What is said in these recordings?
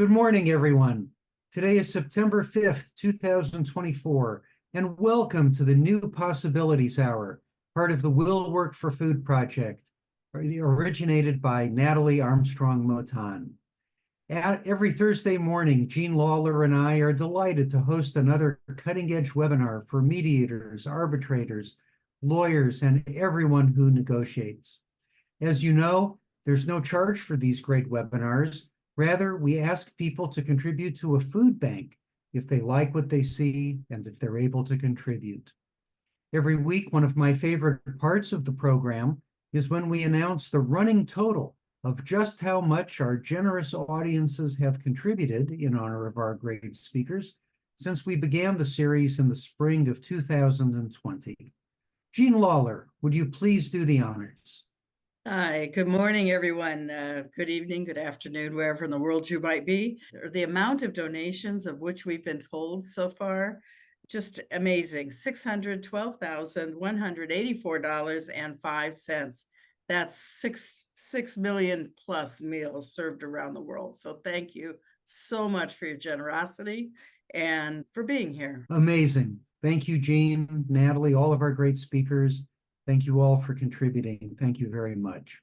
Good morning, everyone. Today is September 5th, 2024, and welcome to the New Possibilities Hour, part of the Will Work for Food project, originated by Natalie Armstrong Motan. Every Thursday morning, Jean Lawler and I are delighted to host another cutting-edge webinar for mediators, arbitrators, lawyers, and everyone who negotiates. As you know, there's no charge for these great webinars. Rather, we ask people to contribute to a food bank if they like what they see and if they're able to contribute. Every week, one of my favorite parts of the program is when we announce the running total of just how much our generous audiences have contributed in honor of our great speakers since we began the series in the spring of 2020. Jean Lawler, would you please do the honors? Hi, good morning, everyone. Good evening, good afternoon, wherever in the world you might be. The amount of donations of which we've been told so far, just amazing. $612,184.05. That's six million plus meals served around the world. So thank you so much for your generosity and for being here. Amazing. Thank you, Jean, Natalie, all of our great speakers. Thank you all for contributing. Thank you very much.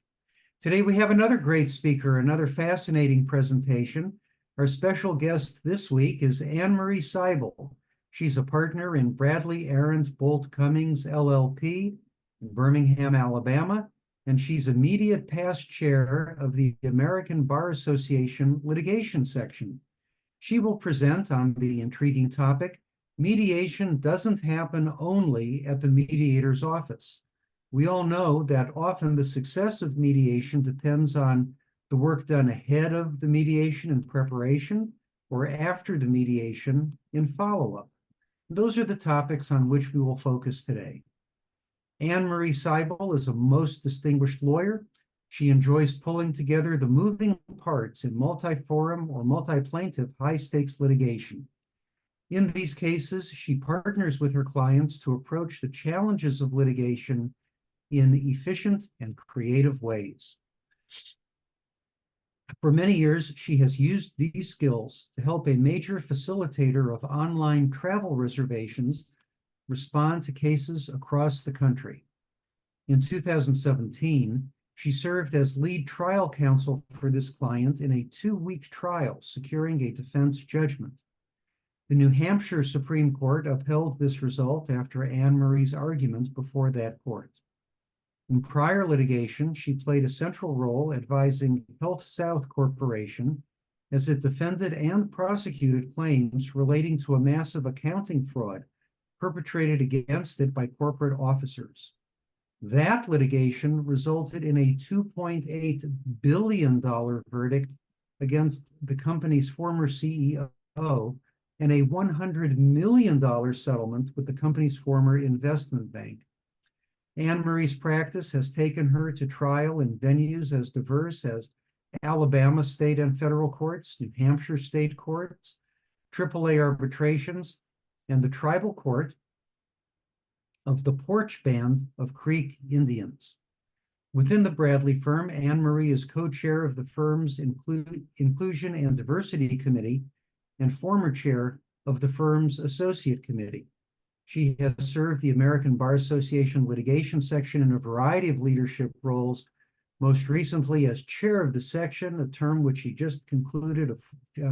Today we have another great speaker, another fascinating presentation. Our special guest this week is Anne-Marie Seibel. She's a partner in Bradley, Arant, Boult, Cummings, LLP in Birmingham, Alabama, and she's immediate past chair of the American Bar Association Litigation Section. She will present on the intriguing topic, mediation doesn't happen only at the mediator's office. We all know that often the success of mediation depends on the work done ahead of the mediation in preparation or after the mediation in follow-up. Those are the topics on which we will focus today. Anne-Marie Seibel is a most distinguished lawyer. She enjoys pulling together the moving parts in multi-forum or multi-plaintiff high-stakes litigation. In these cases, she partners with her clients to approach the challenges of litigation in efficient and creative ways. For many years, she has used these skills to help a major facilitator of online travel reservations respond to cases across the country. In 2017, she served as lead trial counsel for this client in a 2-week trial, securing a defense judgment. The New Hampshire Supreme Court upheld this result after Anne-Marie's arguments before that court. In prior litigation, she played a central role advising Health South Corporation as it defended and prosecuted claims relating to a massive accounting fraud perpetrated against it by corporate officers. That litigation resulted in a $2.8 billion verdict against the company's former CEO and a $100 million settlement with the company's former investment bank. Anne-Marie's practice has taken her to trial in venues as diverse as Alabama state and federal courts, New Hampshire state courts, AAA arbitrations, and the tribal court of the Porch Band of Creek Indians. Within the Bradley firm, Anne-Marie is co-chair of the firm's Inclusion and Diversity Committee and former chair of the firm's Associate Committee. She has served the American Bar Association litigation section in a variety of leadership roles, most recently as chair of the section, a term which she just concluded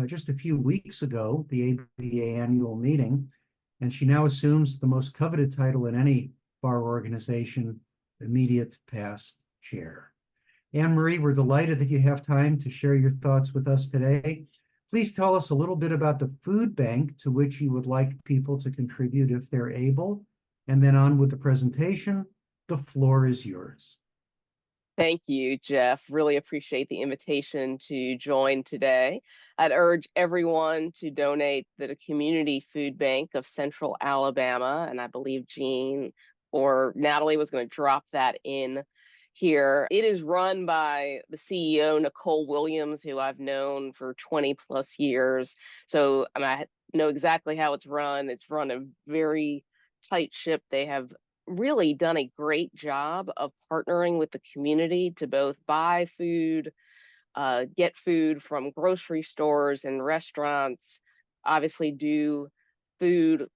just a few weeks ago, the ABA annual meeting, and she now assumes the most coveted title in any bar organization, immediate past chair. Anne-Marie, we're delighted that you have time to share your thoughts with us today. Please tell us a little bit about the food bank to which you would like people to contribute if they're able, and then on with the presentation. The floor is yours. Thank you, Jeff. Really appreciate the invitation to join today. I'd urge everyone to donate to the Community Food Bank of Central Alabama, and I believe Jean or Natalie was going to drop that in here. It is run by the CEO, Nicole Williams, who I've known for 20 plus years. So I know exactly how it's run. It's run a very tight ship. They have really done a great job of partnering with the community to both buy food, get food from grocery stores and restaurants, obviously do food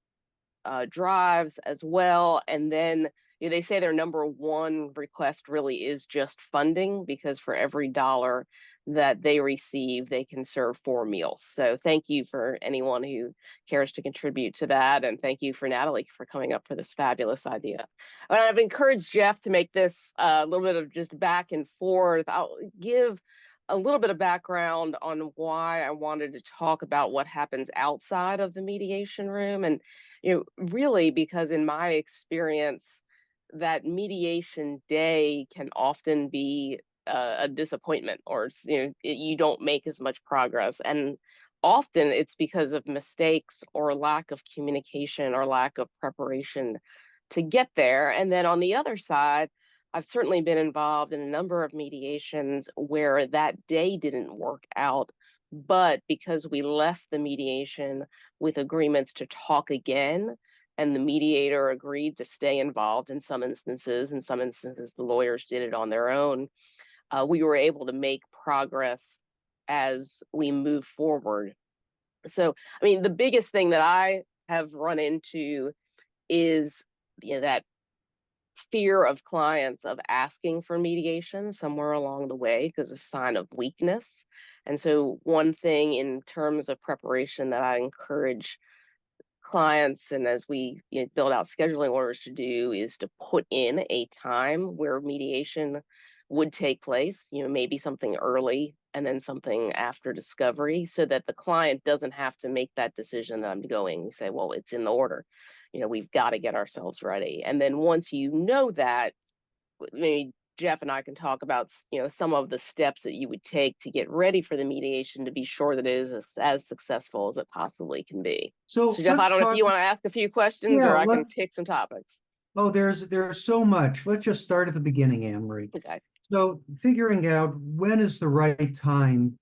drives as well. And then they say their number one request really is just funding, because for every dollar that they receive, they can serve 4 meals. So thank you for anyone who cares to contribute to that. And thank you for Natalie for coming up for this fabulous idea. And I've encouraged Jeff to make this a little bit of just back and forth. I'll give a little bit of background on why I wanted to talk about what happens outside of the mediation room. And really, because in my experience, that mediation day can often be a disappointment, or you don't make as much progress, and often it's because of mistakes or lack of communication or lack of preparation to get there. And then on the other side, I've certainly been involved in a number of mediations where that day didn't work out, but because we left the mediation with agreements to talk again, and the mediator agreed to stay involved in some instances. In some instances, the lawyers did it on their own. We were able to make progress as we move forward. So, I mean, the biggest thing that I have run into is that fear of clients of asking for mediation somewhere along the way because of sign of weakness. And so one thing in terms of preparation that I encourage clients, and as we build out scheduling orders, to do is to put in a time where mediation would take place, maybe something early and then something after discovery, so that the client doesn't have to make that decision that I'm going. We say, well, it's in the order. We've got to get ourselves ready. And then once you know that, maybe Jeff and I can talk about, some of the steps that you would take to get ready for the mediation to be sure that it is as successful as it possibly can be. So Jeff, I don't know if you want to ask a few questions, or I can pick some topics. Oh, there's so much. Let's just start at the beginning, Anne-Marie. Okay. So figuring out when is the right time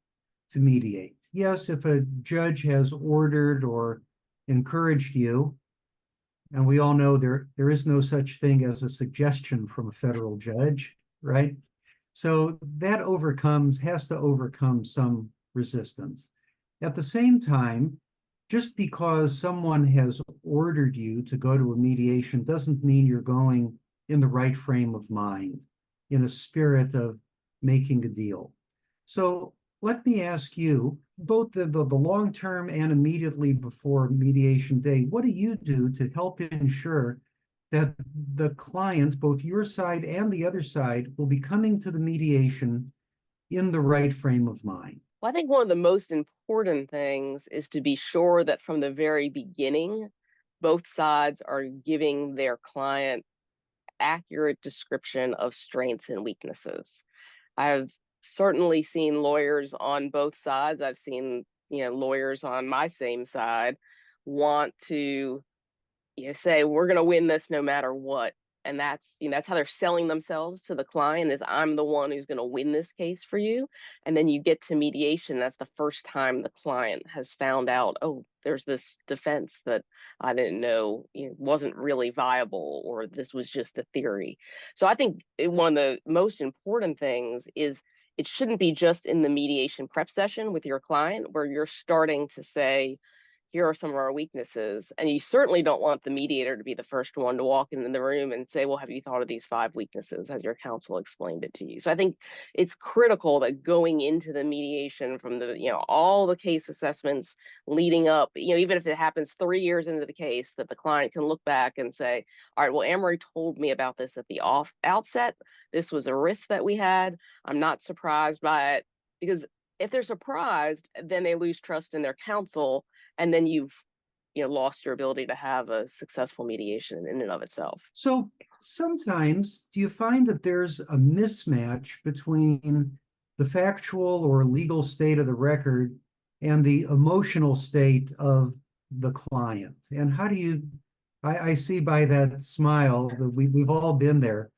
to mediate. Yes, if a judge has ordered or encouraged you, and we all know there is no such thing as a suggestion from a federal judge, right? So that has to overcome some resistance. At the same time, just because someone has ordered you to go to a mediation doesn't mean you're going in the right frame of mind, in a spirit of making a deal. So let me ask you, both the long-term and immediately before mediation day, what do you do to help ensure that the client, both your side and the other side, will be coming to the mediation in the right frame of mind? Well, I think one of the most important things is to be sure that from the very beginning, both sides are giving their client accurate description of strengths and weaknesses. I've certainly seen lawyers on both sides. I've seen, lawyers on my same side want to, say, we're going to win this no matter what. And that's how they're selling themselves to the client, is I'm the one who's going to win this case for you. And then you get to mediation. That's the first time the client has found out, oh, there's this defense that I didn't know wasn't really viable, or this was just a theory. So I think one of the most important things is it shouldn't be just in the mediation prep session with your client where you're starting to say, here are some of our weaknesses. And you certainly don't want the mediator to be the first one to walk into the room and say, well, have you thought of these 5 weaknesses as your counsel explained it to you? So I think it's critical that going into the mediation from the, all the case assessments leading up, even if it happens 3 years into the case, that the client can look back and say, all right, well, Anne-Marie told me about this at the outset. This was a risk that we had. I'm not surprised by it. Because if they're surprised, then they lose trust in their counsel, and then you've lost your ability to have a successful mediation in and of itself. So sometimes, do you find that there's a mismatch between the factual or legal state of the record and the emotional state of the client? And how do you, I see by that smile that we've all been there.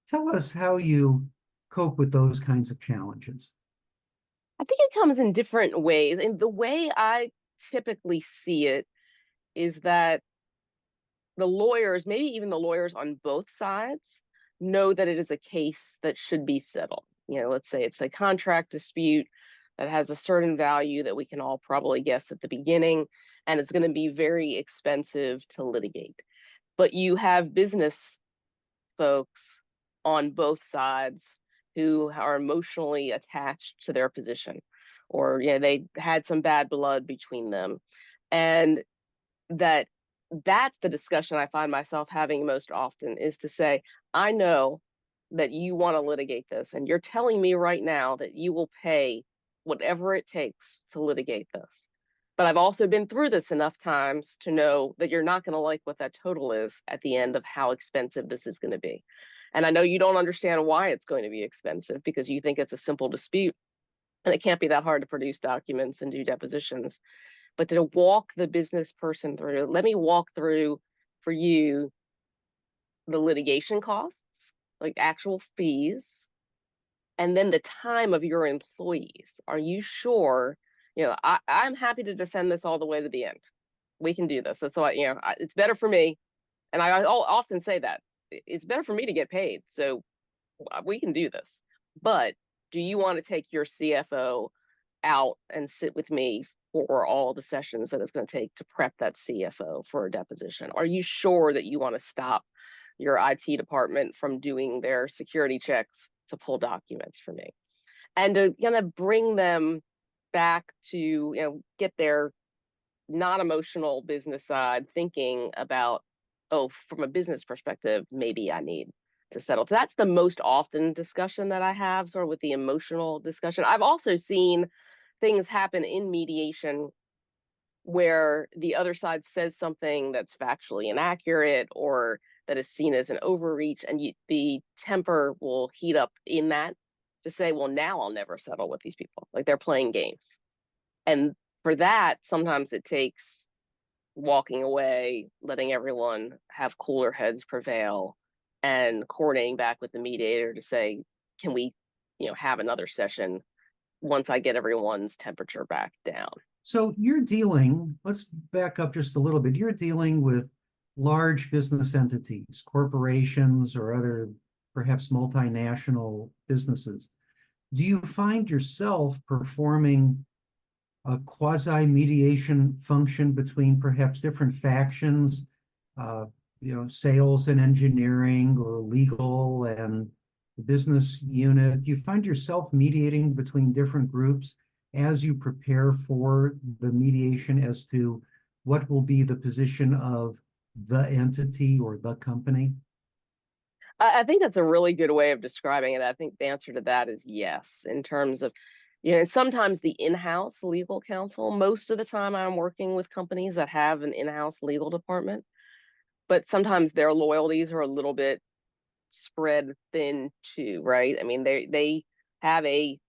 Tell us how you cope with those kinds of challenges. I think it comes in different ways. And the way I typically see it is that the lawyers, maybe even the lawyers on both sides, know that it is a case that should be settled. let's say it's a contract dispute that has a certain value that we can all probably guess at the beginning, and it's going to be very expensive to litigate. But you have business folks on both sides who are emotionally attached to their position, or they had some bad blood between them, and that's the discussion I find myself having most often, is to say, I know that you want to litigate this, and you're telling me right now that you will pay whatever it takes to litigate this. But I've also been through this enough times to know that you're not going to like what that total is at the end of how expensive this is going to be. And I know you don't understand why it's going to be expensive, because you think it's a simple dispute and it can't be that hard to produce documents and do depositions. But to walk the business person through, let me walk through for you the litigation costs, like actual fees, and then the time of your employees. Are you sure? I'm happy to defend this all the way to the end. We can do this. That's why, it's better for me. And I'll often say that it's better for me to get paid. So we can do this. But do you want to take your CFO out and sit with me for all the sessions that it's going to take to prep that CFO for a deposition? Are you sure that you want to stop your IT department from doing their security checks to pull documents for me? And to kind of bring them back to, get their non-emotional business side thinking about, oh, from a business perspective, maybe I need to settle. So that's the most often discussion that I have, sort of with the emotional discussion. I've also seen things happen in mediation where the other side says something that's factually inaccurate or that is seen as an overreach, and the temper will heat up in that to say, well, now I'll never settle with these people. Like, they're playing games. And for that, sometimes it takes walking away, letting everyone have cooler heads prevail, and coordinating back with the mediator to say, can we, have another session once I get everyone's temperature back down. So let's back up just a little bit. You're dealing with large business entities, corporations, or other perhaps multinational businesses. Do you find yourself performing a quasi-mediation function between perhaps different factions, sales and engineering, or legal and the business unit? Do you find yourself mediating between different groups as you prepare for the mediation as to what will be the position of the entity or the company? I think that's a really good way of describing it. I think the answer to that is yes, in terms of, sometimes the in-house legal counsel. Most of the time I'm working with companies that have an in-house legal department, but sometimes their loyalties are a little bit spread thin too, right? I mean, they have a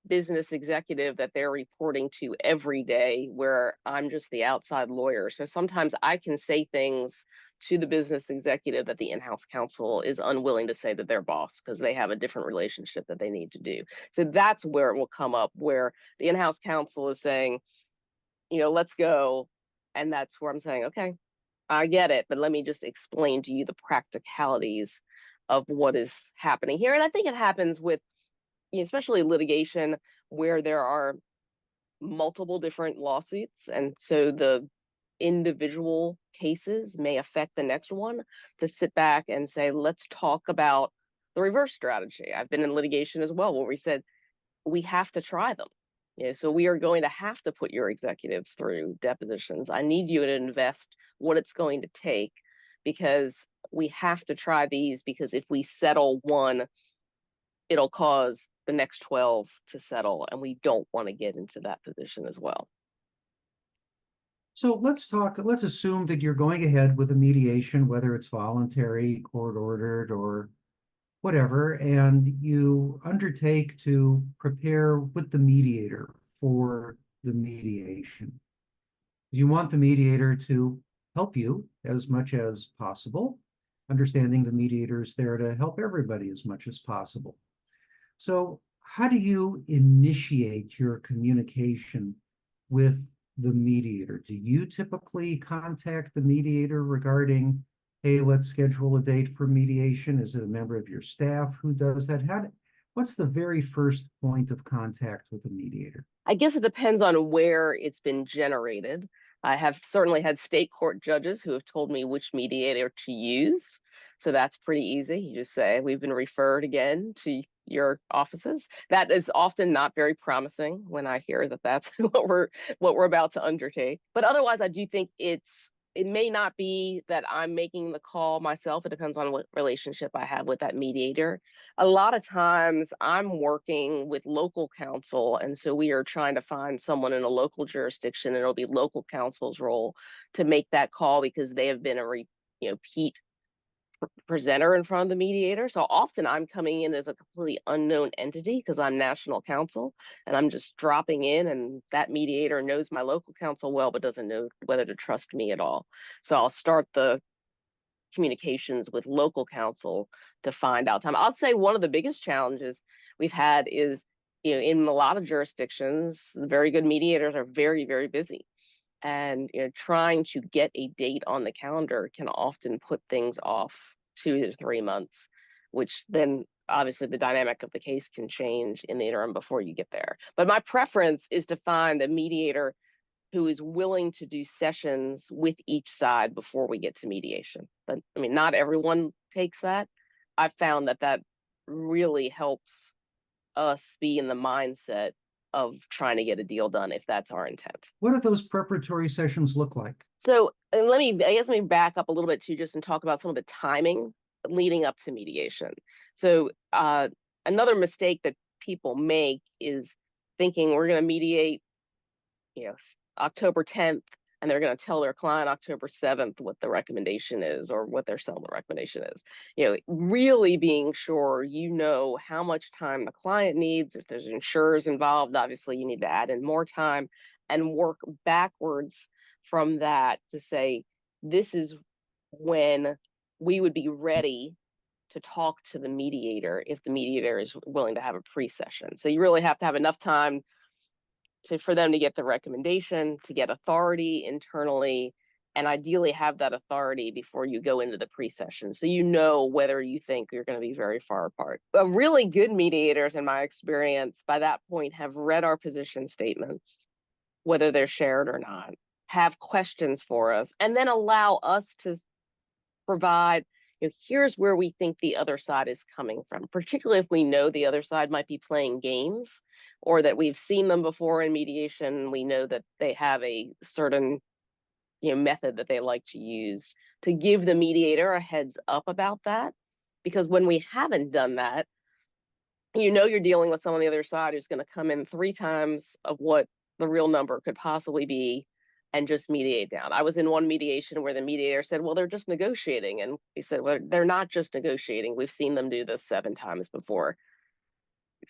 business executive that they're reporting to every day, where I'm just the outside lawyer. So sometimes I can say things to the business executive that the in-house counsel is unwilling to say to their boss, because they have a different relationship that they need to do. So that's where it will come up, where the in-house counsel is saying, let's go. And that's where I'm saying, okay, I get it, but let me just explain to you the practicalities of what is happening here. And I think it happens with, especially litigation, where there are multiple different lawsuits, and so the individual cases may affect the next one, to sit back and say, let's talk about the reverse strategy. I've been in litigation as well, where we said, we have to try them. So we are going to have to put your executives through depositions. I need you to invest what it's going to take, because we have to try these, because if we settle one, it'll cause the next 12 to settle, and we don't want to get into that position as well. So let's assume that you're going ahead with a mediation, whether it's voluntary, court ordered, or whatever, and you undertake to prepare with the mediator for the mediation. You want the mediator to help you as much as possible, understanding the mediator is there to help everybody as much as possible. So how do you initiate your communication with the mediator? Do you typically contact the mediator regarding, hey, let's schedule a date for mediation? Is it a member of your staff who does that? What's the very first point of contact with a mediator? I guess it depends on where it's been generated. I have certainly had state court judges who have told me which mediator to use. So that's pretty easy. You just say, we've been referred again to your offices. That is often not very promising when I hear that that's what we're about to undertake. But otherwise, I do think it may not be that I'm making the call myself. It depends on what relationship I have with that mediator. A lot of times I'm working with local counsel, and so we are trying to find someone in a local jurisdiction, and it'll be local counsel's role to make that call because they have been a repeat presenter in front of the mediator. So often I'm coming in as a completely unknown entity because I'm national counsel and I'm just dropping in, and that mediator knows my local counsel well but doesn't know whether to trust me at all. So I'll start the communications with local counsel to find out time. I'll say one of the biggest challenges we've had is, in a lot of jurisdictions, very good mediators are very, very busy. And trying to get a date on the calendar can often put things off 2 to 3 months, which then obviously the dynamic of the case can change in the interim before you get there. But my preference is to find a mediator who is willing to do sessions with each side before we get to mediation. But I mean, not everyone takes that. I've found that really helps us be in the mindset of trying to get a deal done if that's our intent. What do those preparatory sessions look like? So let me back up a little bit too, just and talk about some of the timing leading up to mediation. So another mistake that people make is thinking we're going to mediate, October 10th, and they're going to tell their client October 7th what the recommendation is or what their settlement recommendation is. Really being sure how much time the client needs. If there's insurers involved, obviously you need to add in more time, and work backwards from that to say, this is when we would be ready to talk to the mediator if the mediator is willing to have a pre-session. So you really have to have enough time for them to get the recommendation, to get authority internally, and ideally have that authority before you go into the pre-session. So whether you think you're going to be very far apart. But really good mediators, in my experience, by that point have read our position statements, whether they're shared or not, have questions for us, and then allow us to provide, here's where we think the other side is coming from, particularly if we know the other side might be playing games or that we've seen them before in mediation. We know that they have a certain method that they like to use, to give the mediator a heads up about that. Because when we haven't done that, you're dealing with someone on the other side who's going to come in 3 times of what the real number could possibly be and just mediate down. I was in one mediation where the mediator said, well, they're just negotiating. And he said, well, they're not just negotiating. We've seen them do this 7 times before.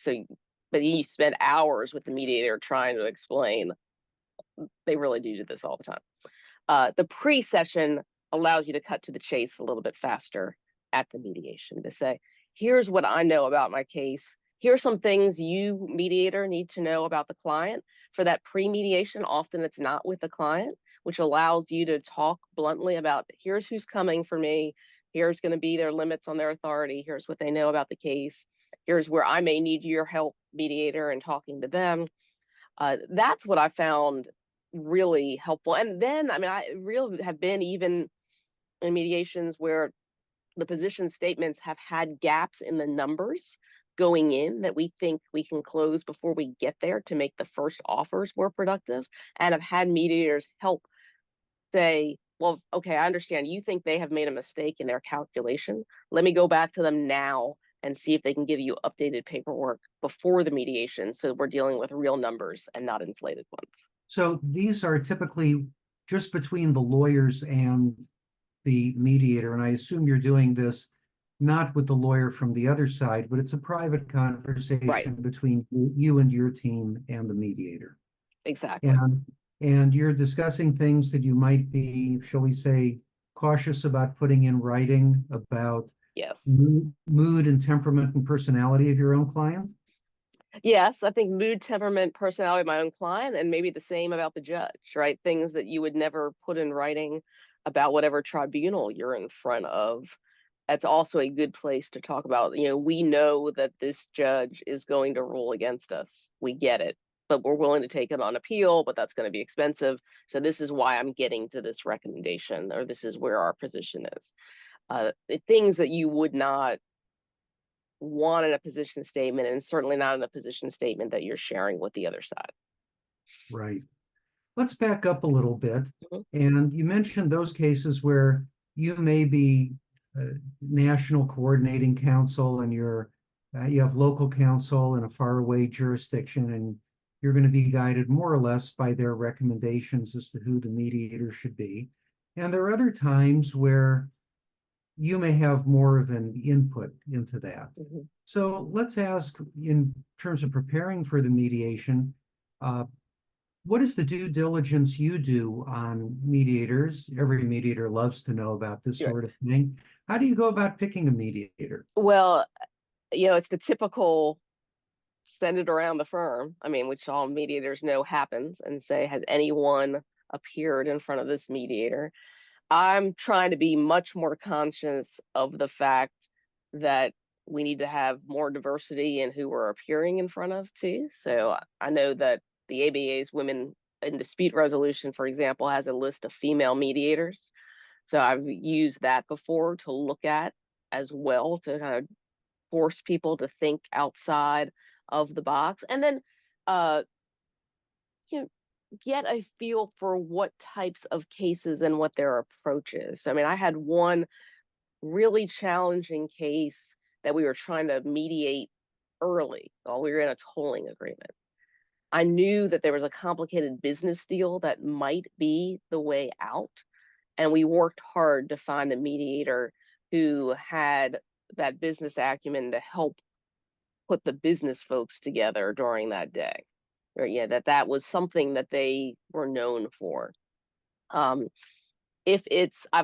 But he spent hours with the mediator trying to explain they really do this all the time. The pre-session allows you to cut to the chase a little bit faster at the mediation, to say, here's what I know about my case. Here are some things you, mediator, need to know about the client. For that pre-mediation, often it's not with the client, which allows you to talk bluntly about, here's who's coming for me. Here's going to be their limits on their authority. Here's what they know about the case. Here's where I may need your help, mediator, in talking to them. That's what I found really helpful. And then, I really have been even in mediations where the position statements have had gaps in the numbers going in that we think we can close before we get there to make the first offers more productive, and have had mediators help say, well, okay, I understand you think they have made a mistake in their calculation. Let me go back to them now and see if they can give you updated paperwork before the mediation, so we're dealing with real numbers and not inflated ones. So these are typically just between the lawyers and the mediator, and I assume you're doing this not with the lawyer from the other side, but it's a private conversation between you and your team and the mediator. Exactly. And you're discussing things that you might be, shall we say, cautious about putting in writing about mood and temperament and personality of your own client? Yes, I think mood, temperament, personality of my own client, and maybe the same about the judge, right? Things that you would never put in writing about whatever tribunal you're in front of. that's also a good place to talk about, we know that this judge is going to rule against us. We get it, but we're willing to take it on appeal, but that's going to be expensive. So this is why I'm getting to this recommendation, or this is where our position is. The things that you would not want in a position statement, and certainly not in a position statement that you're sharing with the other side. Right. Let's back up a little bit. Mhm. And you mentioned those cases where you may be national coordinating counsel and you have local counsel in a faraway jurisdiction, and you're going to be guided more or less by their recommendations as to who the mediator should be. And there are other times where you may have more of an input into that. Mhm. So let's ask, in terms of preparing for the mediation, what is the due diligence you do on mediators? Every mediator loves to know about this Sure. sort of thing. How do you go about picking a mediator? Well, it's the typical send it around the firm, which all mediators know happens, and say, has anyone appeared in front of this mediator? I'm trying to be much more conscious of the fact that we need to have more diversity in who we're appearing in front of too. So I know that the ABA's Women in Dispute Resolution, for example, has a list of female mediators. So I've used that before to look at as well, to kind of force people to think outside of the box, and then you know, get a feel for what types of cases and what their approach is. I had one really challenging case that we were trying to mediate early while we were in a tolling agreement. I knew that there was a complicated business deal that might be the way out, and we worked hard to find a mediator who had that business acumen to help put the business folks together during that day. Or that was something that they were known for. I've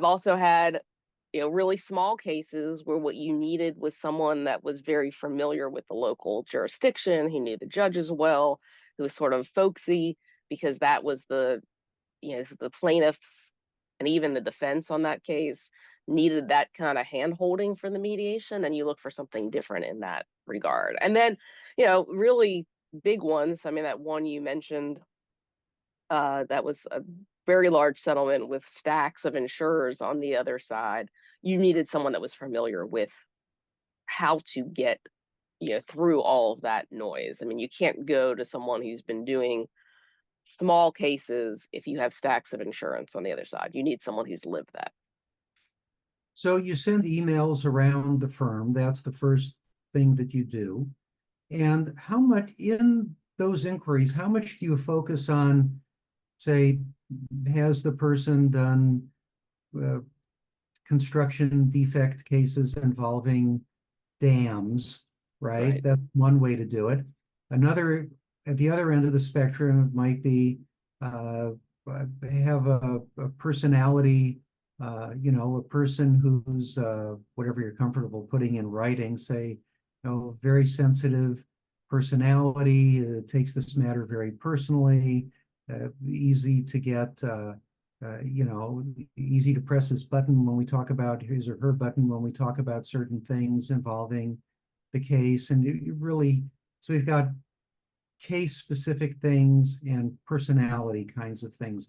also had really small cases where what you needed was someone that was very familiar with the local jurisdiction, who knew the judges well, who was sort of folksy, because that was the plaintiffs and even the defense on that case needed that kind of hand holding for the mediation, and you look for something different in that regard. And then really big ones, that one you mentioned, that was a very large settlement with stacks of insurers on the other side. You needed someone that was familiar with how to get through all of that noise. You can't go to someone who's been doing small cases if you have stacks of insurance on the other side. You need someone who's lived that. So you send emails around the firm. That's the first thing that you do. And how much in those inquiries, how much do you focus on, say, has the person done construction defect cases involving dams, right? That's one way to do it. Another, at the other end of the spectrum, might be have a personality, a person who's whatever you're comfortable putting in writing, say, very sensitive personality, takes this matter very personally, easy to get, easy to press his button when we talk about his or her button when we talk about certain things involving the case. And you really, so we've got case specific things and personality kinds of things.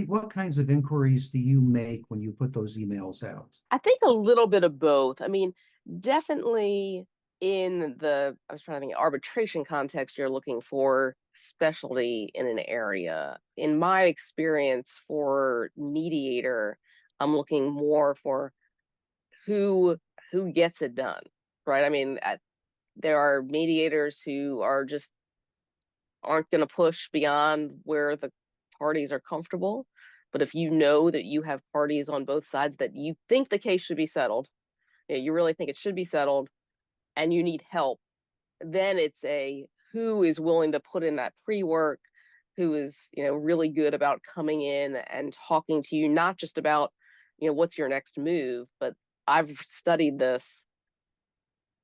What kinds of inquiries do you make when you put those emails out? I think a little bit of both. Definitely in I was trying to think, arbitration context, you're looking for specialty in an area. In my experience for mediator, I'm looking more for who gets it done, right? There are mediators who aren't going to push beyond where the parties are comfortable. But if you know that you have parties on both sides that you think the case should be settled, you really think it should be settled, and you need help, then it's who is willing to put in that pre-work, who is really good about coming in and talking to you, not just about what's your next move, but I've studied this.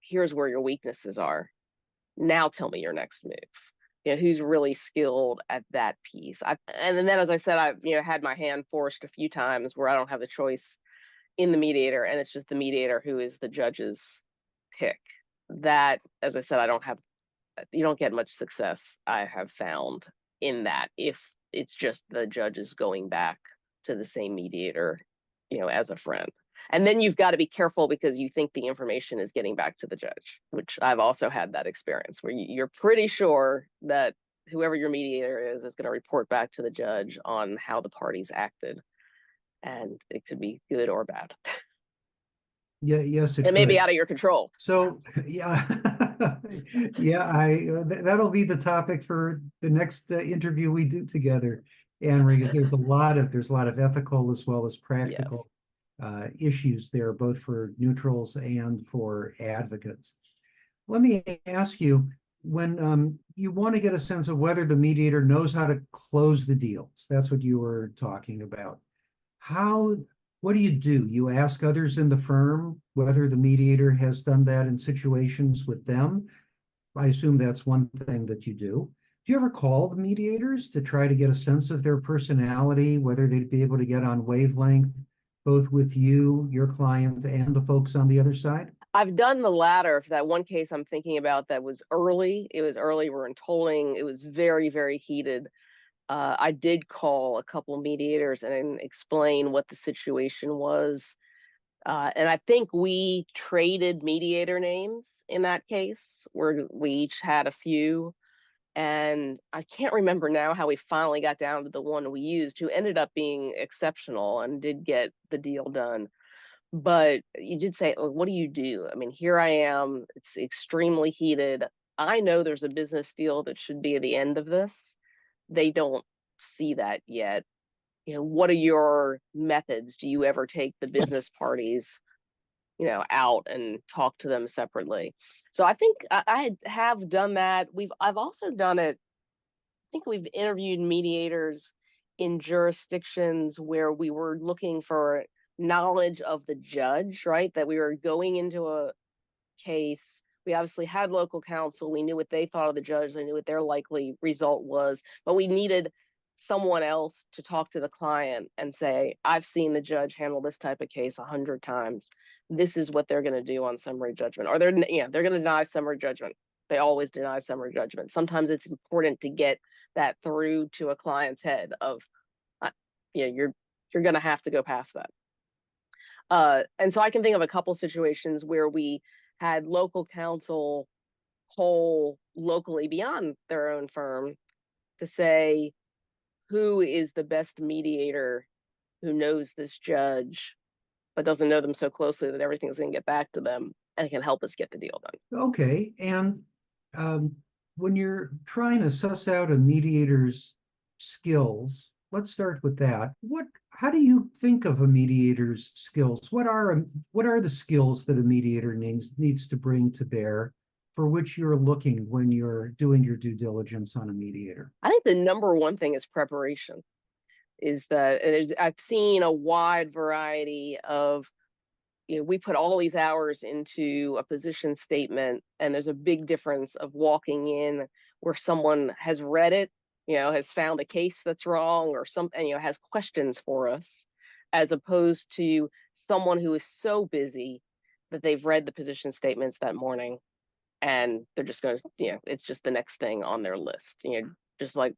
Here's where your weaknesses are. Now tell me your next move. Who's really skilled at that piece. And then, as I said, I've had my hand forced a few times where I don't have the choice in the mediator, and it's just the mediator who is the judge's pick. That, as I said, you don't get much success, I have found, in that if it's just the judges going back to the same mediator, as a friend. And then you've got to be careful because you think the information is getting back to the judge, which I've also had that experience where you're pretty sure that whoever your mediator is going to report back to the judge on how the parties acted. And it could be good or bad. Yeah, yes, it may be out of your control. So, yeah, yeah, that'll be the topic for the next interview we do together, Anne-Marie, because there's a lot of ethical as well as practical issues there, both for neutrals and for advocates. Let me ask you, when you want to get a sense of whether the mediator knows how to close the deals, that's what you were talking about. What do? You ask others in the firm whether the mediator has done that in situations with them. I assume that's one thing that you do. Do you ever call the mediators to try to get a sense of their personality, whether they'd be able to get on wavelength, both with you, your client, and the folks on the other side? I've done the latter. For that one case I'm thinking about that was early. It was early. We're in tolling. It was very, very heated. I did call a couple of mediators and explain what the situation was. And I think we traded mediator names in that case, where we each had a few. And I can't remember now how we finally got down to the one we used, who ended up being exceptional and did get the deal done. But you did say, what do you do? I mean, here I am. It's extremely heated. I know there's a business deal that should be at the end of this. They don't see that yet. What are your methods? Do you ever take the business parties, out and talk to them separately? So I think I have done that. I've also done it. I think we've interviewed mediators in jurisdictions where we were looking for knowledge of the judge, right? That we were going into a case. We obviously had local counsel. We knew what they thought of the judge. They knew what their likely result was, but we needed someone else to talk to the client and say, I've seen the judge handle this type of case 100 times. This is what they're going to do on summary judgment, or they're going to deny summary judgment. They always deny summary judgment. Sometimes it's important to get that through to a client's head of, you're going to have to go past that. And so I can think of a couple situations where we had local counsel poll locally beyond their own firm to say, who is the best mediator who knows this judge, but doesn't know them so closely that everything's going to get back to them and can help us get the deal done. Okay. And when you're trying to suss out a mediator's skills, let's start with that. How do you think of a mediator's skills? What are the skills that a mediator needs to bring to bear, for which you're looking when you're doing your due diligence on a mediator? I think the number one thing is preparation. I've seen a wide variety of, we put all these hours into a position statement, and there's a big difference of walking in where someone has read it, has found a case that's wrong or something, has questions for us, as opposed to someone who is so busy that they've read the position statements that morning and they're just going to, it's just the next thing on their list, just like.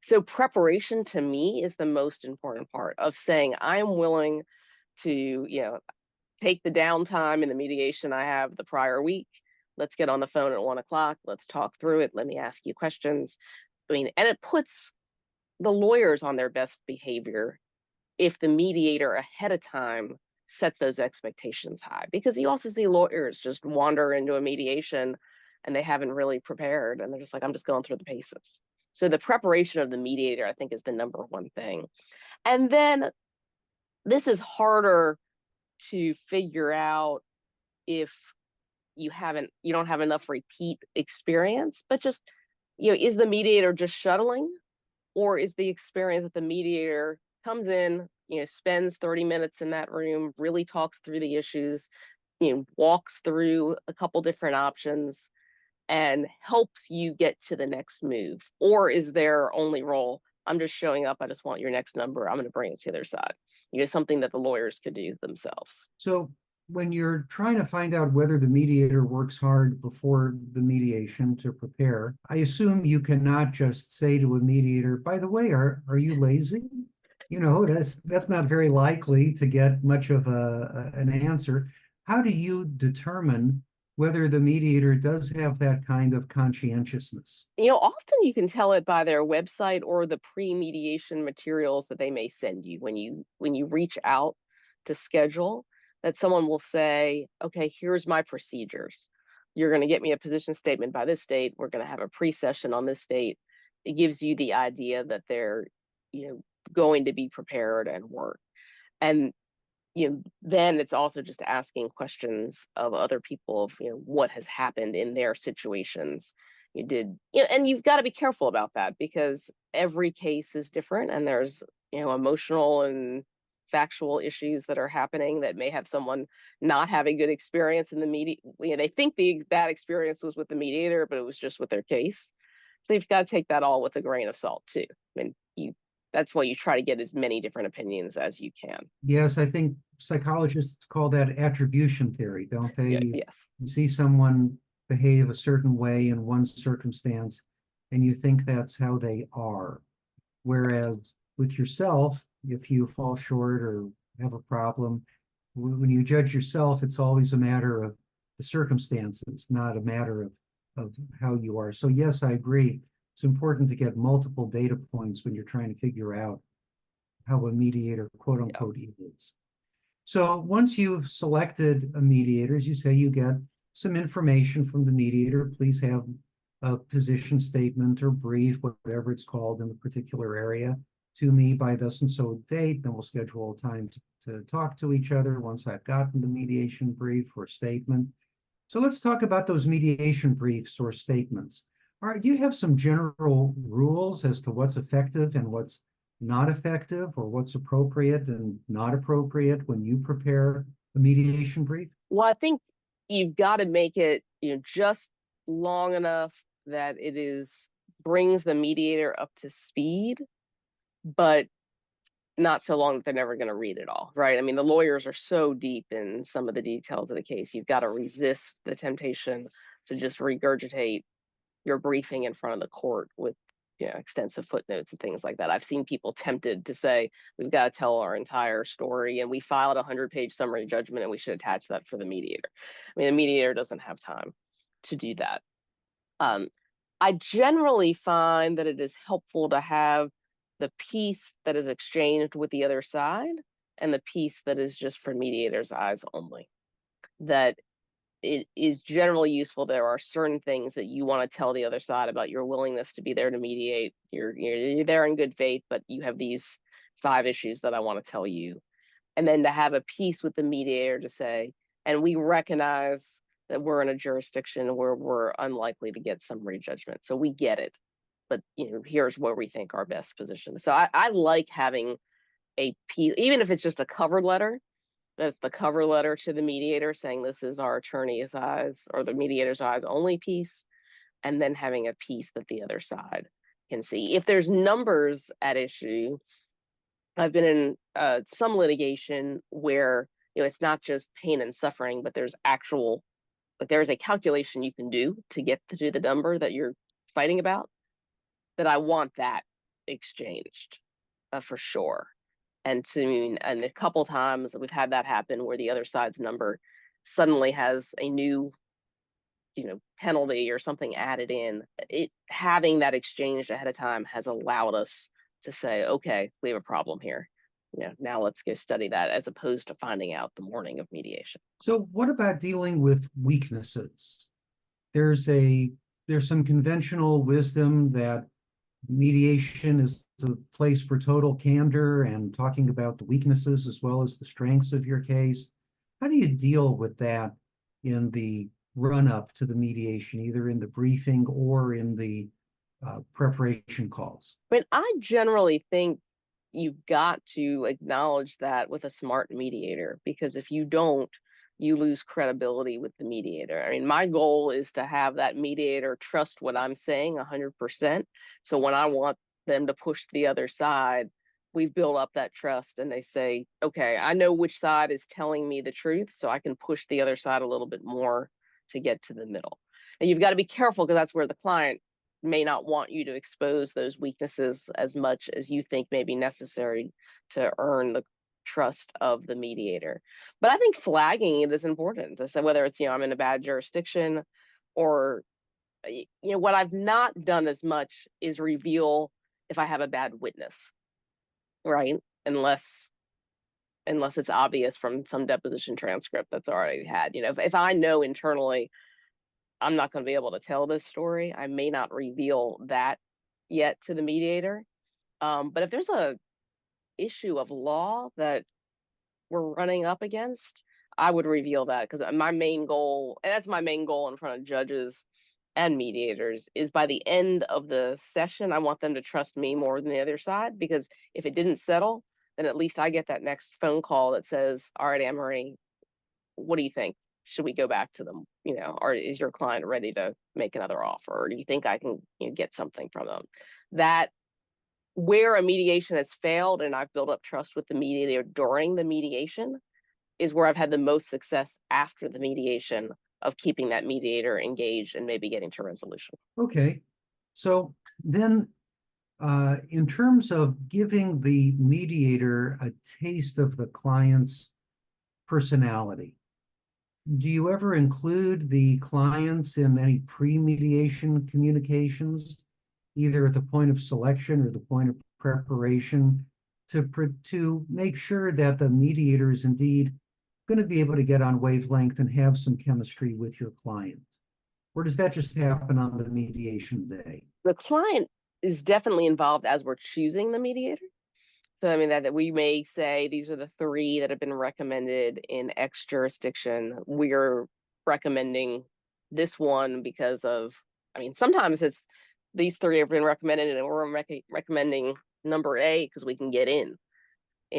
So preparation to me is the most important part of saying, I'm willing to, take the downtime in the mediation I have the prior week. Let's get on the phone at 1 o'clock. Let's talk through it. Let me ask you questions. And it puts the lawyers on their best behavior if the mediator ahead of time sets those expectations high, because you also see lawyers just wander into a mediation and they haven't really prepared and they're just like, I'm just going through the paces. So the preparation of the mediator, I think, is the number one thing. And then this is harder to figure out if you don't have enough repeat experience, but just, is the mediator just shuttling, or is the experience that the mediator comes in, spends 30 minutes in that room, really talks through the issues, walks through a couple different options and helps you get to the next move? Or is their only role, I'm just showing up, I just want your next number, I'm going to bring it to the other side? something that the lawyers could do themselves. So when you're trying to find out whether the mediator works hard before the mediation to prepare, I assume you cannot just say to a mediator, by the way, are you lazy? That's not very likely to get much of an answer. How do you determine whether the mediator does have that kind of conscientiousness? Often you can tell it by their website or the pre-mediation materials that they may send you when you reach out to schedule, that someone will say, okay, here's my procedures. You're going to get me a position statement by this date. We're going to have a pre-session on this date. It gives you the idea that they're, going to be prepared and work. And then it's also just asking questions of other people of what has happened in their situations. And you've got to be careful about that, because every case is different, and there's emotional and factual issues that are happening that may have someone not have a good experience in the media. They think the bad experience was with the mediator, but it was just with their case. So you've got to take that all with a grain of salt too. I mean, that's why you try to get as many different opinions as you can. Yes, I think psychologists call that attribution theory, don't they? Yes. You see someone behave a certain way in one circumstance, and you think that's how they are. Whereas with yourself, if you fall short or have a problem, when you judge yourself, it's always a matter of the circumstances, not a matter of how you are. So yes, I agree. It's important to get multiple data points when you're trying to figure out how a mediator, quote unquote, is. So once you've selected a mediator, as you say, you get some information from the mediator. Please have a position statement or brief, whatever it's called in the particular area, to me by thus and so date. Then we'll schedule a time to talk to each other once I've gotten the mediation brief or statement. So let's talk about those mediation briefs or statements. All right, do you have some general rules as to what's effective and what's not effective, or what's appropriate and not appropriate when you prepare a mediation brief? Well, I think you've got to make it just long enough that brings the mediator up to speed, but not so long that they're never going to read it all, right? I mean, the lawyers are so deep in some of the details of the case. You've got to resist the temptation to just regurgitate your briefing in front of the court with extensive footnotes and things like that. I've seen people tempted to say, we've got to tell our entire story, and we filed a 100-page summary judgment, and we should attach that for the mediator. I mean, the mediator doesn't have time to do that. I generally find that it is helpful to have the piece that is exchanged with the other side and the piece that is just for mediator's eyes only. That it is generally useful. There are certain things that you want to tell the other side about your willingness to be there to mediate. You're there in good faith, but you have these 5 issues that I want to tell you. And then to have a piece with the mediator to say, and we recognize that we're in a jurisdiction where we're unlikely to get summary judgment. So we get it, but here's where we think our best position. So I like having a piece, even if it's just a cover letter. That's the cover letter to the mediator saying this is our attorney's eyes or the mediator's eyes only piece, and then having a piece that the other side can see. If there's numbers at issue, I've been in some litigation where it's not just pain and suffering, but there's a calculation you can do to get to the number that you're fighting about, that I want that exchanged for sure. And a couple times we've had that happen where the other side's number suddenly has a new, penalty or something added in. Having that exchanged ahead of time has allowed us to say, okay, we have a problem here. Now let's go study that, as opposed to finding out the morning of mediation. So what about dealing with weaknesses? There's some conventional wisdom that mediation is a place for total candor and talking about the weaknesses as well as the strengths of your case. How do you deal with that in the run-up to the mediation, either in the briefing or in the preparation calls? I mean, I generally think you've got to acknowledge that with a smart mediator, because if you don't, you lose credibility with the mediator. I mean, my goal is to have that mediator trust what I'm saying 100%. So when I want them to push the other side, we've built up that trust and they say, okay, I know which side is telling me the truth, so I can push the other side a little bit more to get to the middle. And you've got to be careful because that's where the client may not want you to expose those weaknesses as much as you think may be necessary to earn the trust of the mediator. But I think flagging it is important to say whether it's, I'm in a bad jurisdiction or, what I've not done as much is reveal if I have a bad witness, right? Unless it's obvious from some deposition transcript that's already had. If I know internally I'm not going to be able to tell this story, I may not reveal that yet to the mediator. But if there's a issue of law that we're running up against, I would reveal that, because my main goal, and that's my main goal in front of judges and mediators, is by the end of the session, I want them to trust me more than the other side, because if it didn't settle, then at least I get that next phone call that says, all right, Anne-Marie, what do you think? Should we go back to them? Or is your client ready to make another offer? Or do you think I can get something from them? That where a mediation has failed and I've built up trust with the mediator during the mediation is where I've had the most success after the mediation of keeping that mediator engaged and maybe getting to resolution. Okay, so then in terms of giving the mediator a taste of the client's personality, do you ever include the clients in any pre-mediation communications, either at the point of selection or the point of preparation, to make sure that the mediator is indeed going to be able to get on wavelength and have some chemistry with your client? Or does that just happen on the mediation day? The client is definitely involved as we're choosing the mediator. So I mean that we may say these are the 3 that have been recommended in X jurisdiction. We're recommending this one because of, sometimes it's these 3 have been recommended and we're recommending number A because we can get in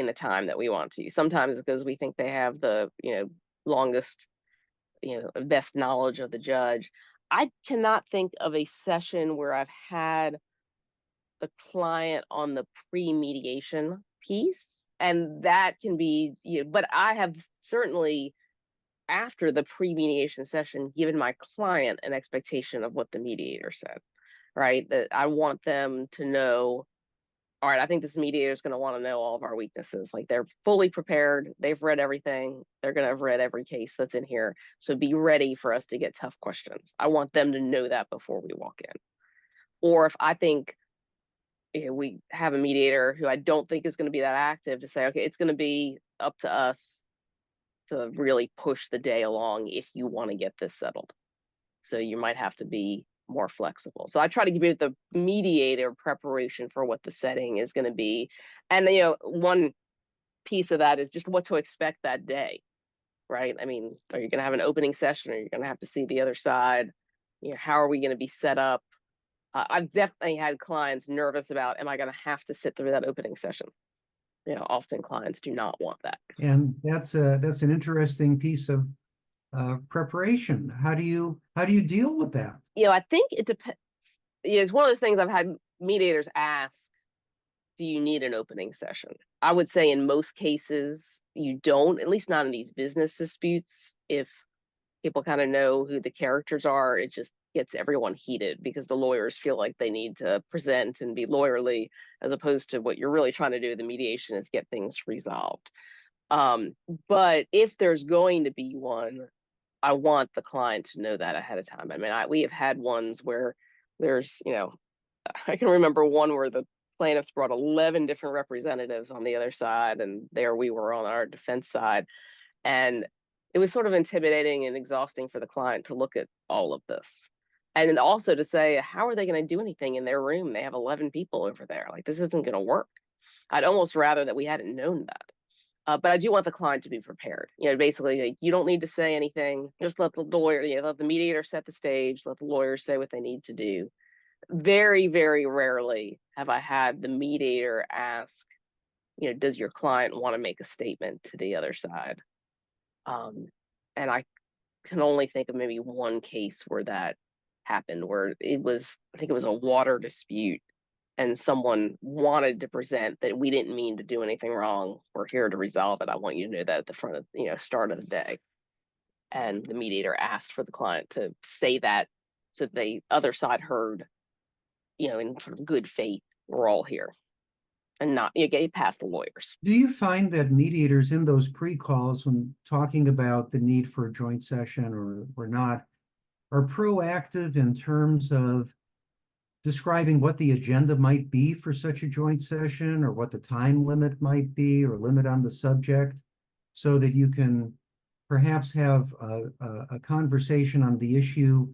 the time that we want to. Sometimes because we think they have the, longest, best knowledge of the judge. I cannot think of a session where I've had the client on the pre-mediation piece, and that can be, but I have certainly after the pre-mediation session given my client an expectation of what the mediator said, right? That I want them to know, all right, I think this mediator is going to want to know all of our weaknesses. Like, they're fully prepared, they've read everything, they're going to have read every case that's in here, so be ready for us to get tough questions. I want them to know that before we walk in. Or if I think we have a mediator who I don't think is going to be that active, to say, okay, it's going to be up to us to really push the day along if you want to get this settled. So you might have to be more flexible. So I try to give you the mediator preparation for what the setting is going to be. And, one piece of that is just what to expect that day, right? Are you going to have an opening session? Or are you going to have to see the other side? How are we going to be set up? I've definitely had clients nervous about, am I going to have to sit through that opening session? Often clients do not want that. And that's an interesting piece of preparation. How do you deal with that? I think it depends. It's one of those things I've had mediators ask, do you need an opening session? I would say in most cases you don't, at least not in these business disputes. If people kind of know who the characters are, it just gets everyone heated because the lawyers feel like they need to present and be lawyerly, as opposed to what you're really trying to do in the mediation is get things resolved. But if there's going to be one, I want the client to know that ahead of time. We have had ones where there's, I can remember one where the plaintiffs brought 11 different representatives on the other side, and there we were on our defense side. And it was sort of intimidating and exhausting for the client to look at all of this. And then also to say, how are they going to do anything in their room? They have 11 people over there. Like, this isn't going to work. I'd almost rather that we hadn't known that. But I do want the client to be prepared. Basically, like, you don't need to say anything. Just let the lawyer, let the mediator set the stage, let the lawyers say what they need to do. Very, very rarely have I had the mediator ask, does your client want to make a statement to the other side? And I can only think of maybe one case where that happened, where I think it was a water dispute. and someone wanted to present that we didn't mean to do anything wrong, we're here to resolve it. I want you to know that at the front of, start of the day. And the mediator asked for the client to say that so that the other side heard, in sort of good faith, we're all here, and not get past the lawyers. Do you find that mediators in those pre-calls, when talking about the need for a joint session or not, are proactive in terms of describing what the agenda might be for such a joint session, or what the time limit might be, or limit on the subject, so that you can perhaps have a conversation on the issue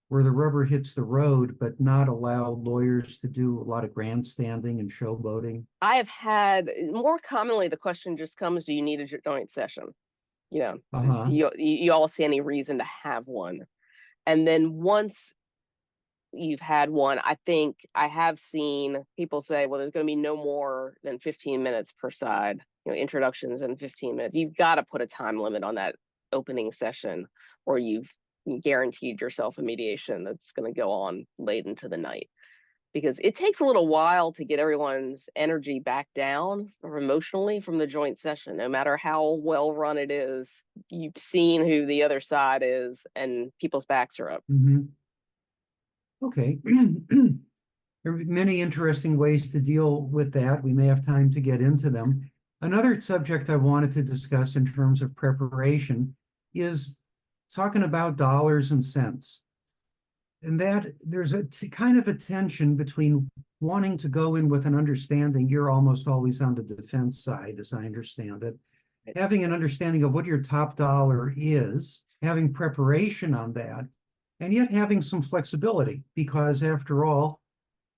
where the rubber hits the road, but not allow lawyers to do a lot of grandstanding and showboating? I have had, more commonly, the question just comes, do you need a joint session? Uh-huh. Do you all see any reason to have one? And then once you've had one, I think I have seen people say, well, there's going to be no more than 15 minutes per side, introductions in 15 minutes. You've got to put a time limit on that opening session, or you've guaranteed yourself a mediation that's going to go on late into the night, because it takes a little while to get everyone's energy back down or emotionally from the joint session. No matter how well run it is, you've seen who the other side is and people's backs are up. Mm-hmm. Okay. There are many interesting ways to deal with that. We may have time to get into them. Another subject I wanted to discuss in terms of preparation is talking about dollars and cents. And that there's a kind of a tension between wanting to go in with an understanding. You're almost always on the defense side, as I understand it. Having an understanding of what your top dollar is, having preparation on that, and yet having some flexibility, because after all,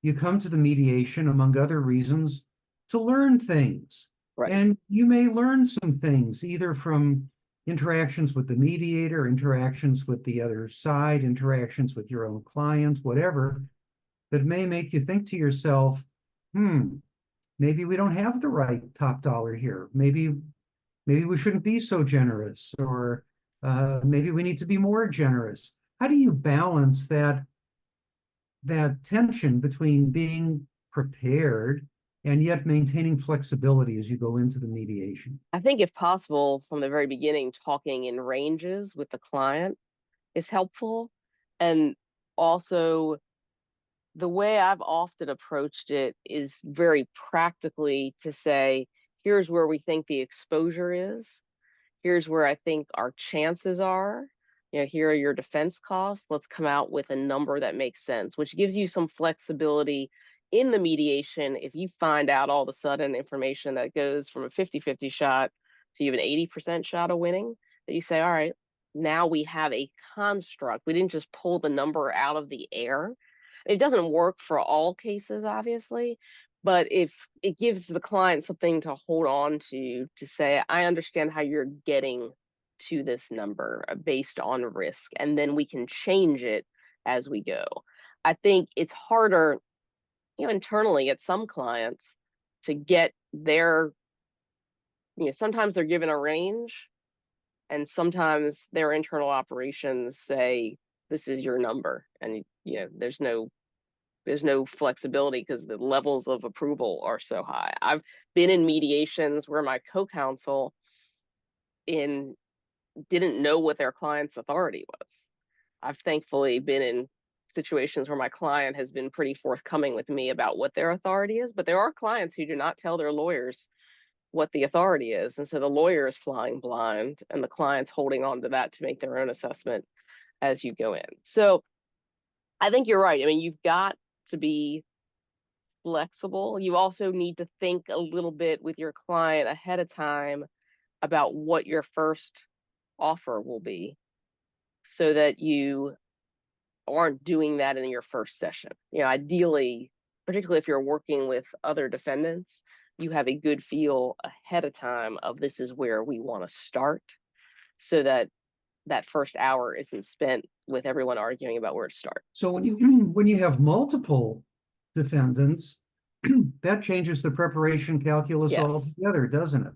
you come to the mediation, among other reasons, to learn things. Right. And you may learn some things either from interactions with the mediator, interactions with the other side, interactions with your own client, whatever, that may make you think to yourself, maybe we don't have the right top dollar here. Maybe we shouldn't be so generous, or maybe we need to be more generous. How do you balance that tension between being prepared and yet maintaining flexibility as you go into the mediation? I think, if possible, from the very beginning, talking in ranges with the client is helpful. And also, the way I've often approached it is very practically to say, here's where we think the exposure is. Here's where I think our chances are. Here are your defense costs. Let's come out with a number that makes sense, which gives you some flexibility in the mediation. If you find out all of a sudden information that goes from a 50-50 shot to even 80% shot of winning, that you say, all right, now we have a construct. We didn't just pull the number out of the air. It doesn't work for all cases, obviously, but if it gives the client something to hold on to say, I understand how you're getting to this number based on risk, and then we can change it as we go. I think it's harder, internally at some clients to get their, sometimes they're given a range, and sometimes their internal operations say, this is your number, and there's no flexibility because the levels of approval are so high. I've been in mediations where my co-counsel didn't know what their client's authority was. I've thankfully been in situations where my client has been pretty forthcoming with me about what their authority is, but there are clients who do not tell their lawyers what the authority is. And so the lawyer is flying blind and the client's holding on to that to make their own assessment as you go in. So I think you're right. I mean, you've got to be flexible. You also need to think a little bit with your client ahead of time about what your first offer will be, so that you aren't doing that in your first session. Ideally, particularly if you're working with other defendants, you have a good feel ahead of time of this is where we want to start, so that that first hour isn't spent with everyone arguing about where to start. So when you have multiple defendants, that changes the preparation calculus altogether, doesn't it?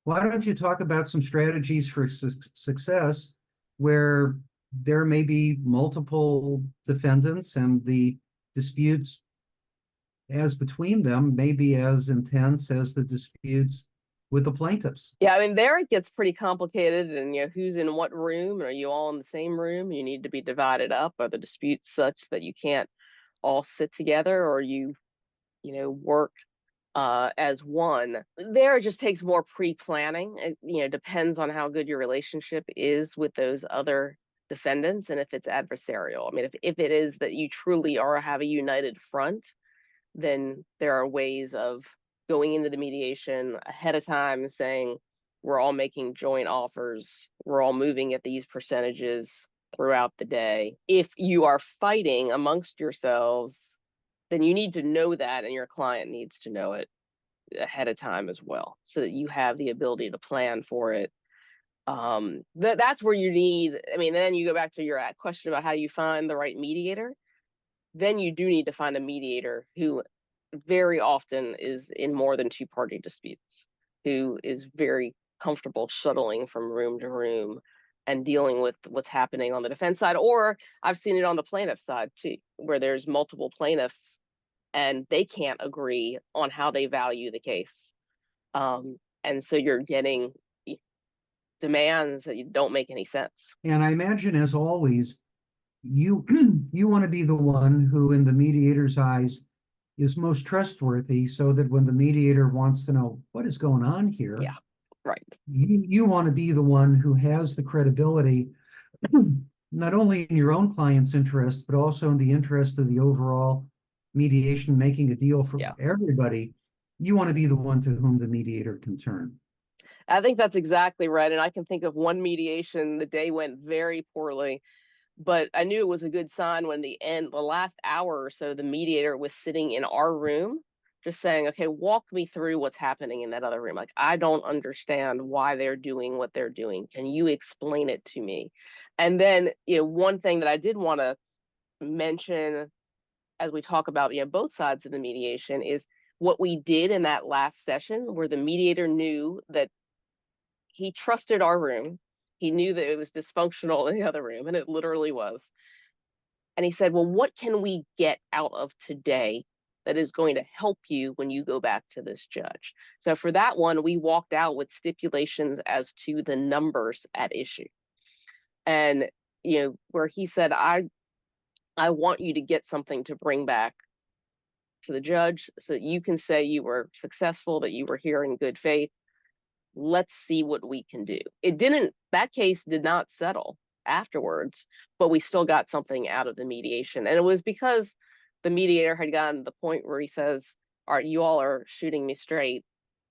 Why don't you talk about some strategies for success where there may be multiple defendants and the disputes as between them may be as intense as the disputes with the plaintiffs. Yeah, I mean, there it gets pretty complicated, and who's in what room? Are you all in the same room? You need to be divided up. Are the disputes such that you can't all sit together, or work as one? There it just takes more pre-planning. It depends on how good your relationship is with those other defendants, and if it's adversarial. I mean, if it is that you truly have a united front, then there are ways of going into the mediation ahead of time, saying we're all making joint offers, we're all moving at these percentages throughout the day. If you are fighting amongst yourselves, then you need to know that, and your client needs to know it ahead of time as well, so that you have the ability to plan for it. That's where you need, I mean, then you go back to your question about how you find the right mediator. Then you do need to find a mediator who very often is in more than two-party disputes, who is very comfortable shuttling from room to room and dealing with what's happening on the defense side. Or I've seen it on the plaintiff side too, where there's multiple plaintiffs and they can't agree on how they value the case. And so you're getting demands that don't make any sense. And I imagine, as always, you you want to be the one who, in the mediator's eyes, is most trustworthy, so that when the mediator wants to know what is going on here, Yeah, right. You want to be the one who has the credibility, not only in your own client's interest, but also in the interest of the overall mediation, making a deal for everybody. You want to be the one to whom the mediator can turn. I think that's exactly right. And I can think of one mediation, the day went very poorly, but I knew it was a good sign when the last hour or so, the mediator was sitting in our room, just saying, okay, walk me through what's happening in that other room. Like, I don't understand why they're doing what they're doing. Can you explain it to me? And then, one thing that I did want to mention as we talk about, both sides of the mediation is what we did in that last session, where the mediator knew that he trusted our room. He knew that it was dysfunctional in the other room, and it literally was. And he said, well, what can we get out of today that is going to help you when you go back to this judge? So for that one, we walked out with stipulations as to the numbers at issue. And, where he said, I want you to get something to bring back to the judge so that you can say you were successful, that you were here in good faith. Let's see what we can do. That case did not settle afterwards, but we still got something out of the mediation. And it was because the mediator had gotten to the point where he says, all right, you all are shooting me straight.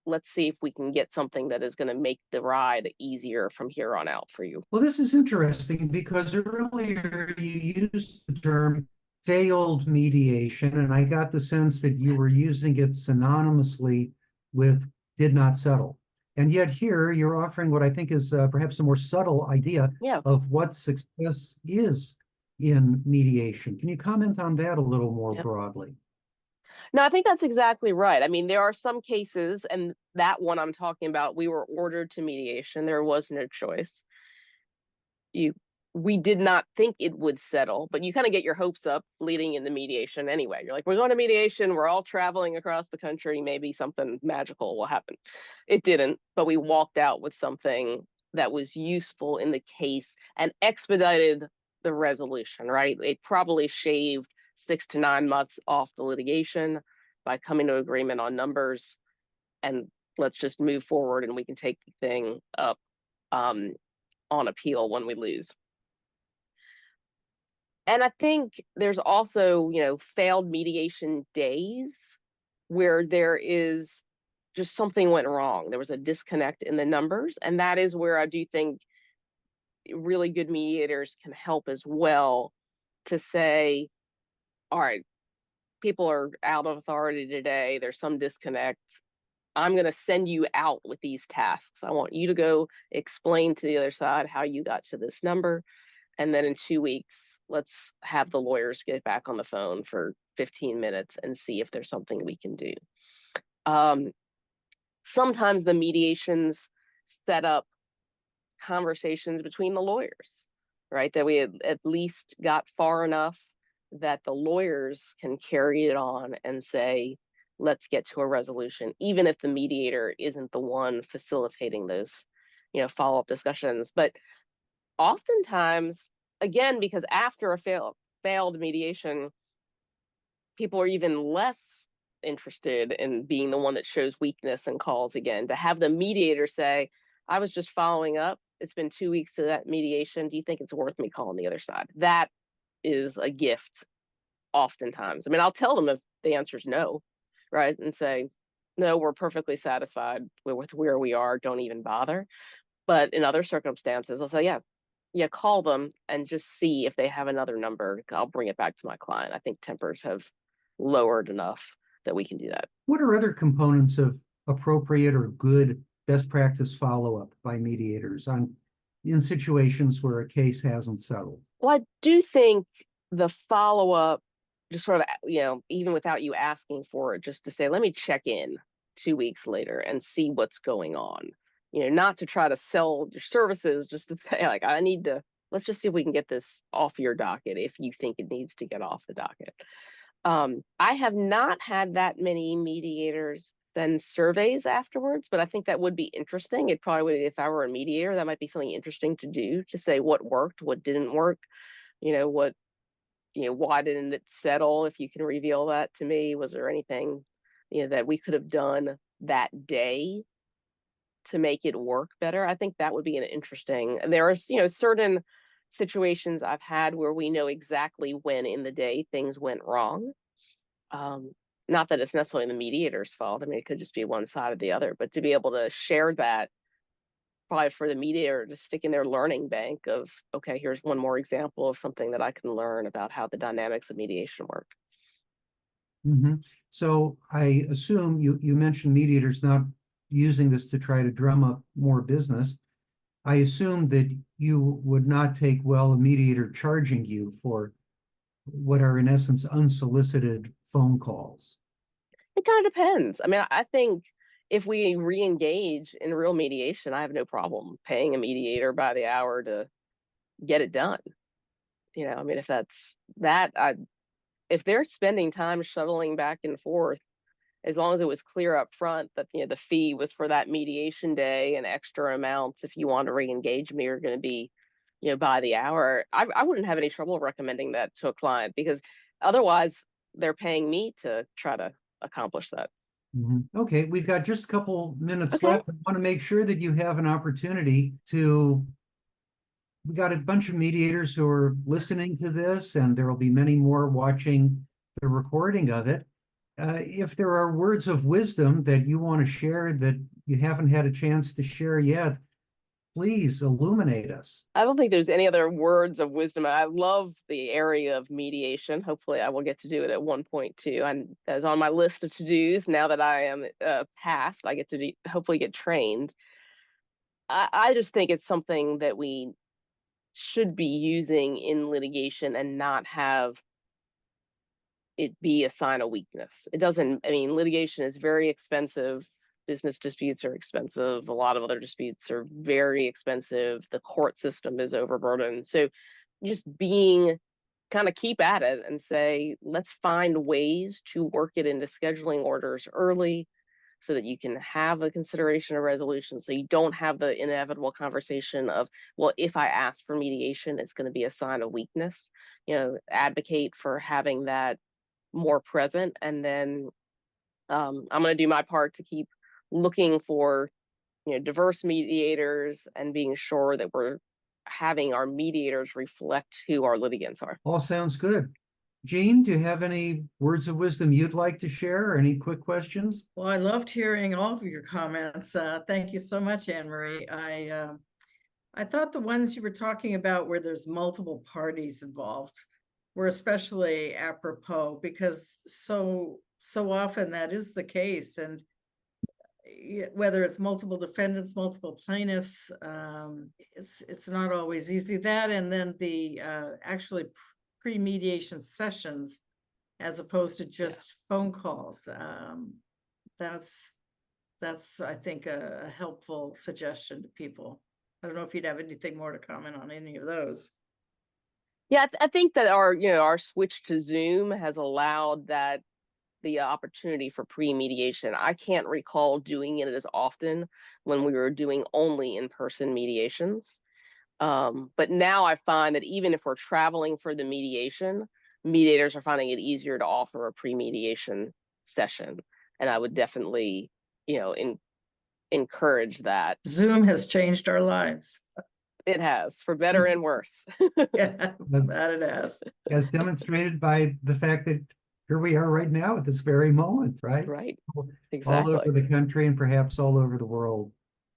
Let's see if we can get something that is going to make the ride easier from here on out for you. Well, this is interesting because earlier you used the term failed mediation, and I got the sense that you were using it synonymously with did not settle. And yet here you're offering what I think is perhaps a more subtle idea of what success is in mediation. Can you comment on that a little more broadly? No, I think that's exactly right. I mean, there are some cases, and that one I'm talking about, we were ordered to mediation. There was no choice. We did not think it would settle, but you kind of get your hopes up leading into mediation anyway. You're like, we're going to mediation. We're all traveling across the country. Maybe something magical will happen. It didn't, but we walked out with something that was useful in the case and expedited the resolution, right? It probably shaved 6 to 9 months off the litigation by coming to agreement on numbers, and let's just move forward and we can take the thing up on appeal when we lose. And I think there's also, failed mediation days where there is just something went wrong. There was a disconnect in the numbers. And that is where I do think really good mediators can help as well, to say, all right, people are out of authority today. There's some disconnect. I'm going to send you out with these tasks. I want you to go explain to the other side how you got to this number. And then in 2 weeks, let's have the lawyers get back on the phone for 15 minutes and see if there's something we can do. Sometimes the mediations set up conversations between the lawyers, right? That we had at least got far enough that the lawyers can carry it on and say, let's get to a resolution, even if the mediator isn't the one facilitating those, follow-up discussions. But oftentimes, again, because after a failed mediation, people are even less interested in being the one that shows weakness and calls again. To have the mediator say, I was just following up. It's been 2 weeks to that mediation. Do you think it's worth me calling the other side? That is a gift oftentimes. I mean, I'll tell them if the answer is no, right? And say, no, we're perfectly satisfied with where we are. Don't even bother. But in other circumstances, I'll say, yeah, call them and just see if they have another number. I'll bring it back to my client. I think tempers have lowered enough that we can do that. What are other components of appropriate or good best practice follow-up by mediators in situations where a case hasn't settled? Well, I do think the follow-up, just sort of, even without you asking for it, just to say, let me check in 2 weeks later and see what's going on. Not to try to sell your services, just to say, like, let's just see if we can get this off your docket if you think it needs to get off the docket. I have not had that many mediators send surveys afterwards, but I think that would be interesting. It probably would, if I were a mediator, that might be something interesting to do, to say what worked, what didn't work, why didn't it settle? If you can reveal that to me, was there anything, that we could have done that day to make it work better? I think that would be an interesting. There are, certain situations I've had where we know exactly when in the day things went wrong. Not that it's necessarily the mediator's fault. I mean, it could just be one side or the other, but to be able to share that, probably for the mediator to stick in their learning bank of, okay, here's one more example of something that I can learn about how the dynamics of mediation work. Mm-hmm. So I assume you mentioned mediators not using this to try to drum up more business. I assume that you would not take well a mediator charging you for what are in essence unsolicited phone calls. It kind of depends. I mean, I think if we re-engage in real mediation, I have no problem paying a mediator by the hour to get it done. I mean, if that's that, if they're spending time shuttling back and forth, as long as it was clear up front that the fee was for that mediation day and extra amounts, if you want to re-engage me, are going to be, by the hour, I wouldn't have any trouble recommending that to a client, because otherwise they're paying me to try to accomplish that. Mm-hmm. Okay, we've got just a couple minutes Okay. left. I want to make sure that you have an opportunity to. We got a bunch of mediators who are listening to this, and there will be many more watching the recording of it. If there are words of wisdom that you want to share that you haven't had a chance to share yet, please illuminate us. I don't think there's any other words of wisdom. I love the area of mediation. Hopefully I will get to do it at one point too. And as on my list of to-dos, now that I am past, I get to hopefully get trained. I just think it's something that we should be using in litigation and not have it be a sign of weakness. It doesn't, I mean, litigation is very expensive. Business disputes are expensive. A lot of other disputes are very expensive. The court system is overburdened. So just kind of keep at it and say, let's find ways to work it into scheduling orders early so that you can have a consideration of resolution. So you don't have the inevitable conversation of, well, if I ask for mediation, it's going to be a sign of weakness. Advocate for having that more present. And then I'm going to do my part to keep looking for diverse mediators and being sure that we're having our mediators reflect who our litigants are. All sounds good. Jean, do you have any words of wisdom you'd like to share, or any quick questions? Well, I loved hearing all of your comments. Thank you so much, Anne Marie. I thought the ones you were talking about where there's multiple parties involved were especially apropos, because so often that is the case. And whether it's multiple defendants, multiple plaintiffs, it's not always easy. That, and then the actually pre-mediation sessions, as opposed to just phone calls. That's I think a helpful suggestion to people. I don't know if you'd have anything more to comment on any of those. Yeah, I think that our switch to Zoom has allowed that the opportunity for pre-mediation. I can't recall doing it as often when we were doing only in-person mediations. But now I find that even if we're traveling for the mediation, mediators are finding it easier to offer a pre-mediation session. And I would definitely, encourage that. Zoom has changed our lives. It has, for better and worse. Yeah, that it has. As demonstrated by the fact that here we are right now at this very moment, right? Right, All exactly. over the country and perhaps all over the world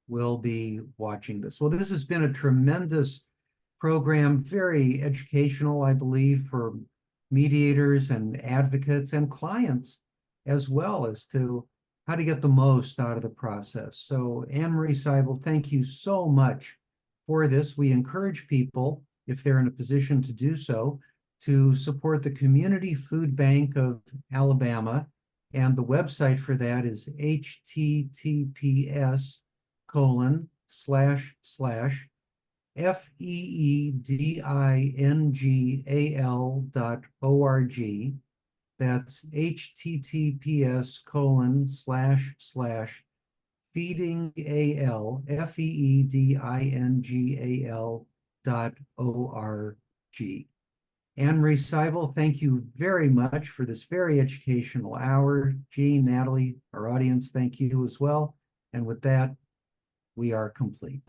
will be watching this. Well, this has been a tremendous program, very educational, I believe, for mediators and advocates and clients, as well as to how to get the most out of the process. So Anne-Marie Seibel, thank you so much for this. We encourage people, if they're in a position to do so, to support the Community Food Bank of Alabama. And the website for that is https://feedingal.org. That's https://feedingal.org. Anne-Marie Seibel, thank you very much for this very educational hour. Jean, Natalie, our audience, thank you as well. And with that, we are complete.